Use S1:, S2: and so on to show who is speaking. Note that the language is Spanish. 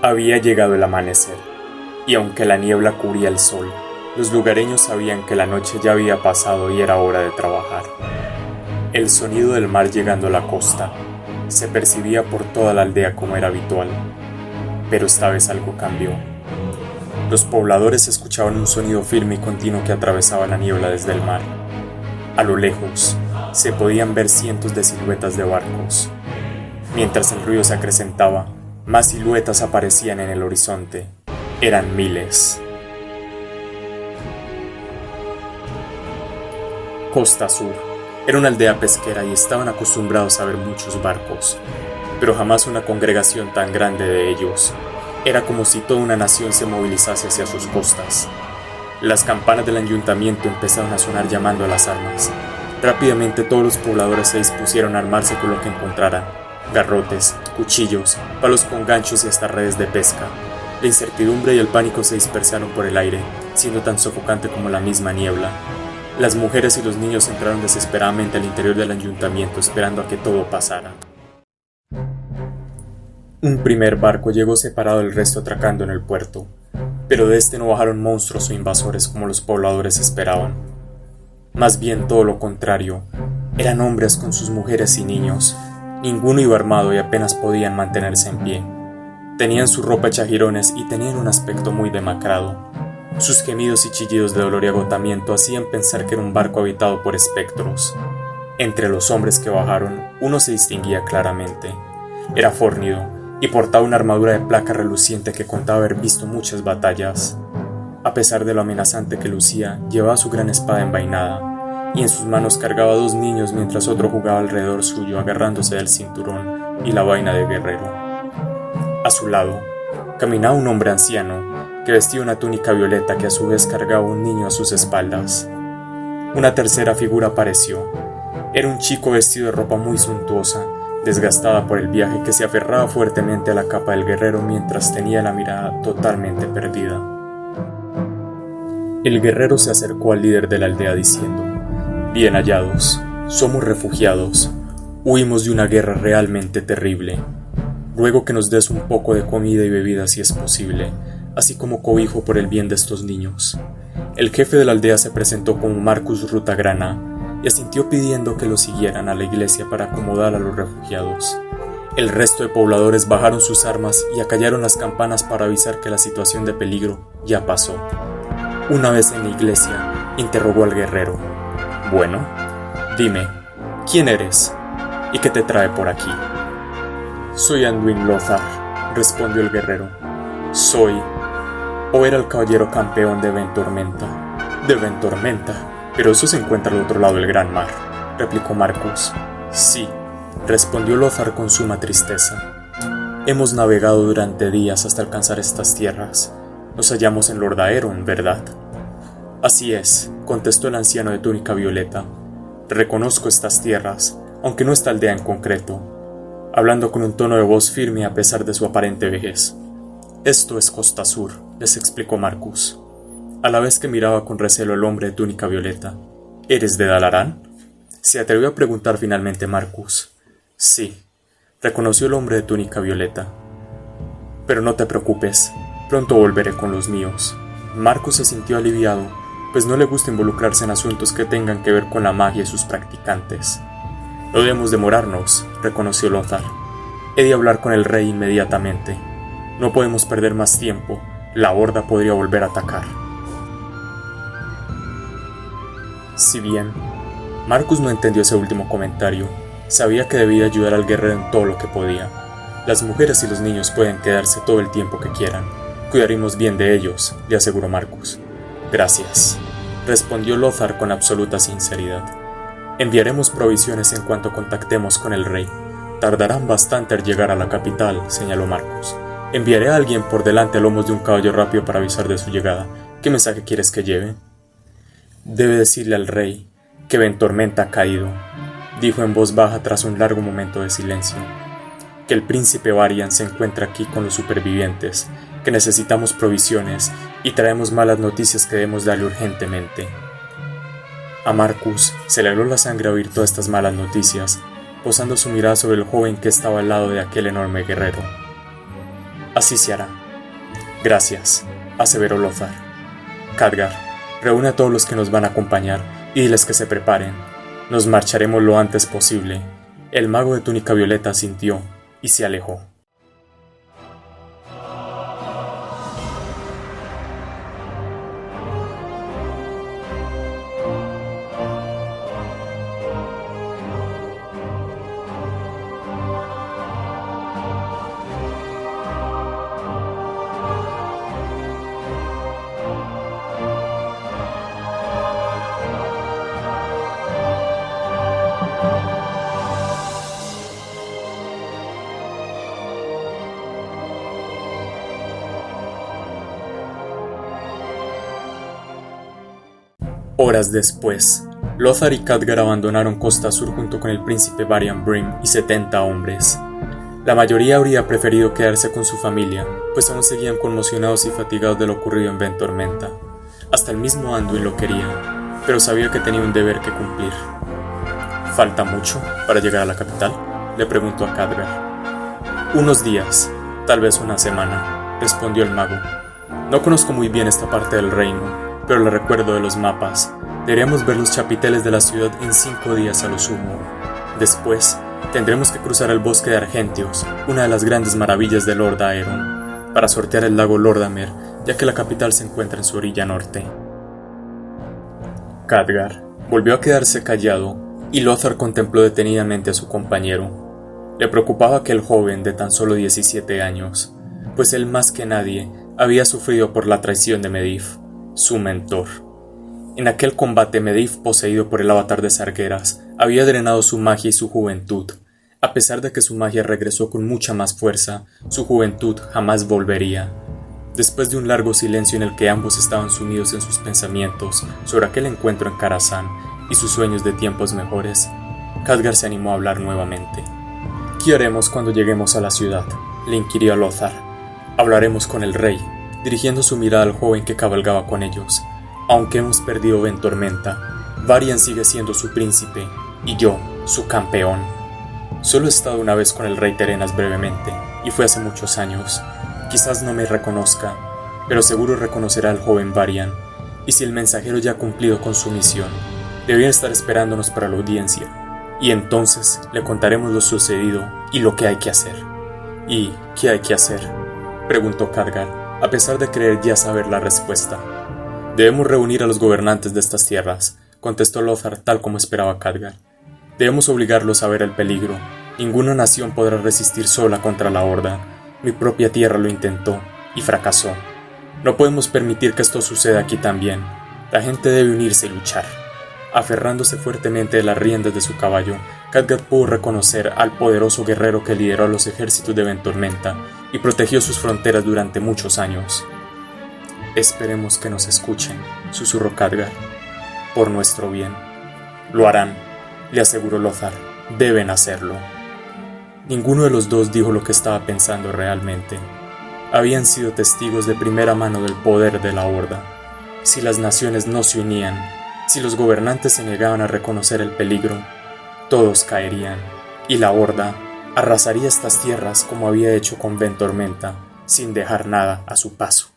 S1: Había llegado el amanecer, y aunque la niebla cubría el sol, los lugareños sabían que la noche ya había pasado y era hora de trabajar. El sonido del mar llegando a la costa se percibía por toda la aldea como era habitual, pero esta vez algo cambió. Los pobladores escuchaban un sonido firme y continuo que atravesaba la niebla desde el mar. A lo lejos se podían ver cientos de siluetas de barcos. Mientras el ruido se acrecentaba, más siluetas aparecían en el horizonte. Eran miles. Costa Sur era una aldea pesquera y estaban acostumbrados a ver muchos barcos, pero jamás una congregación tan grande de ellos. Era como si toda una nación se movilizase hacia sus costas. Las campanas del ayuntamiento empezaron a sonar llamando a las armas. Rápidamente todos los pobladores se dispusieron a armarse con lo que encontraran: garrotes, cuchillos, palos con ganchos y hasta redes de pesca. La incertidumbre y el pánico se dispersaron por el aire, siendo tan sofocante como la misma niebla. Las mujeres y los niños entraron desesperadamente al interior del ayuntamiento esperando a que todo pasara. Un primer barco llegó separado del resto atracando en el puerto, pero de este no bajaron monstruos o invasores como los pobladores esperaban. Más bien todo lo contrario, eran hombres con sus mujeres y niños. Ninguno iba armado y apenas podían mantenerse en pie. Tenían su ropa hecha jirones y tenían un aspecto muy demacrado. Sus gemidos y chillidos de dolor y agotamiento hacían pensar que era un barco habitado por espectros. Entre los hombres que bajaron, uno se distinguía claramente. Era fornido y portaba una armadura de placa reluciente que contaba haber visto muchas batallas. A pesar de lo amenazante que lucía, llevaba su gran espada envainada, y en sus manos cargaba 2 niños mientras otro jugaba alrededor suyo agarrándose del cinturón y la vaina de guerrero. A su lado, caminaba un hombre anciano que vestía una túnica violeta que a su vez cargaba un niño a sus espaldas. Una tercera figura apareció. Era un chico vestido de ropa muy suntuosa, desgastada por el viaje, que se aferraba fuertemente a la capa del guerrero mientras tenía la mirada totalmente perdida. El guerrero se acercó al líder de la aldea diciendo: «Bien hallados, somos refugiados, huimos de una guerra realmente terrible. Ruego que nos des un poco de comida y bebida si es posible, así como cobijo por el bien de estos niños». El jefe de la aldea se presentó como Marcus Rutagrana y asintió pidiendo que lo siguieran a la iglesia para acomodar a los refugiados. El resto de pobladores bajaron sus armas y acallaron las campanas para avisar que la situación de peligro ya pasó. Una vez en la iglesia, interrogó al guerrero: «Bueno, dime, ¿quién eres? ¿Y qué te trae por aquí?» «Soy Anduin Lothar», respondió el guerrero. «Soy, o era el caballero campeón de Ventormenta». «¿De Ventormenta? Pero eso se encuentra al otro lado del gran mar», replicó Marcus. «Sí», respondió Lothar con suma tristeza. «Hemos navegado durante días hasta alcanzar estas tierras. Nos hallamos en Lordaeron, ¿verdad?» «Así es», contestó el anciano de túnica violeta. «Reconozco estas tierras, aunque no esta aldea en concreto», hablando con un tono de voz firme a pesar de su aparente vejez. «Esto es Costa Sur», les explicó Marcus, a la vez que miraba con recelo al hombre de túnica violeta. «¿Eres de Dalarán?», se atrevió a preguntar finalmente Marcus. «Sí», reconoció el hombre de túnica violeta. «Pero no te preocupes, pronto volveré con los míos». Marcus se sintió aliviado, pues no le gusta involucrarse en asuntos que tengan que ver con la magia y sus practicantes. «No debemos demorarnos», reconoció Lothar. «He de hablar con el rey inmediatamente. No podemos perder más tiempo, la horda podría volver a atacar». Si bien Marcus no entendió ese último comentario, sabía que debía ayudar al guerrero en todo lo que podía. «Las mujeres y los niños pueden quedarse todo el tiempo que quieran. Cuidaremos bien de ellos», le aseguró Marcus. «Gracias», respondió Lothar con absoluta sinceridad. «Enviaremos provisiones en cuanto contactemos con el rey. Tardarán bastante al llegar a la capital», señaló Marcus. «Enviaré a alguien por delante a lomos de un caballo rápido para avisar de su llegada. ¿Qué mensaje quieres que lleve?» «Debe decirle al rey que Ventormenta ha caído», dijo en voz baja tras un largo momento de silencio. «Que el príncipe Varian se encuentra aquí con los supervivientes, que necesitamos provisiones y traemos malas noticias que debemos darle urgentemente». A Marcus se le heló la sangre a oír todas estas malas noticias, posando su mirada sobre el joven que estaba al lado de aquel enorme guerrero. Así se hará. Gracias, aseveró Lothar. Khadgar, reúne a todos los que nos van a acompañar y diles que se preparen. Nos marcharemos lo antes posible. El mago de túnica violeta asintió y se alejó. Horas después, Lothar y Khadgar abandonaron Costa Sur junto con el príncipe Varian Brim y 70 hombres. La mayoría habría preferido quedarse con su familia, pues aún seguían conmocionados y fatigados de lo ocurrido en Ventormenta. Hasta el mismo Anduin lo quería, pero sabía que tenía un deber que cumplir. ¿Falta mucho para llegar a la capital?, le preguntó a Khadgar. Unos días, tal vez una semana, respondió el mago. No conozco muy bien esta parte del reino, pero la recuerdo de los mapas. Deberíamos ver los chapiteles de la ciudad en 5 días a lo sumo. Después, tendremos que cruzar el bosque de Argentios, una de las grandes maravillas de Lord Aeron, para sortear el lago Lordamer, ya que la capital se encuentra en su orilla norte. Khadgar volvió a quedarse callado, y Lothar contempló detenidamente a su compañero. Le preocupaba que el joven de tan solo 17 años, pues él más que nadie había sufrido por la traición de Medivh, su mentor. En aquel combate, Medivh, poseído por el avatar de Sargeras, había drenado su magia y su juventud. A pesar de que su magia regresó con mucha más fuerza, su juventud jamás volvería. Después de un largo silencio en el que ambos estaban sumidos en sus pensamientos sobre aquel encuentro en Karazhan y sus sueños de tiempos mejores, Khadgar se animó a hablar nuevamente. ¿Qué haremos cuando lleguemos a la ciudad?, le inquirió Lothar. Hablaremos con el rey, dirigiendo su mirada al joven que cabalgaba con ellos. Aunque hemos perdido Ventormenta, Varian sigue siendo su príncipe, y yo, su campeón. Solo he estado una vez con el rey Terenas brevemente, y fue hace muchos años. Quizás no me reconozca, pero seguro reconocerá al joven Varian, y si el mensajero ya ha cumplido con su misión, debería estar esperándonos para la audiencia, y entonces le contaremos lo sucedido y lo que hay que hacer. ¿Y qué hay que hacer?, preguntó Khadgar, a pesar de creer ya saber la respuesta. Debemos reunir a los gobernantes de estas tierras, contestó Lothar tal como esperaba Khadgar. Debemos obligarlos a ver el peligro. Ninguna nación podrá resistir sola contra la Horda. Mi propia tierra lo intentó y fracasó. No podemos permitir que esto suceda aquí también. La gente debe unirse y luchar. Aferrándose fuertemente de las riendas de su caballo, Khadgar pudo reconocer al poderoso guerrero que lideró a los ejércitos de Ventormenta y protegió sus fronteras durante muchos años. Esperemos que nos escuchen, susurró Khadgar. Por nuestro bien. Lo harán, le aseguró Lothar. Deben hacerlo. Ninguno de los dos dijo lo que estaba pensando realmente. Habían sido testigos de primera mano del poder de la Horda. Si las naciones no se unían, si los gobernantes se negaban a reconocer el peligro, todos caerían, y la Horda arrasaría estas tierras como había hecho con Ventormenta, sin dejar nada a su paso.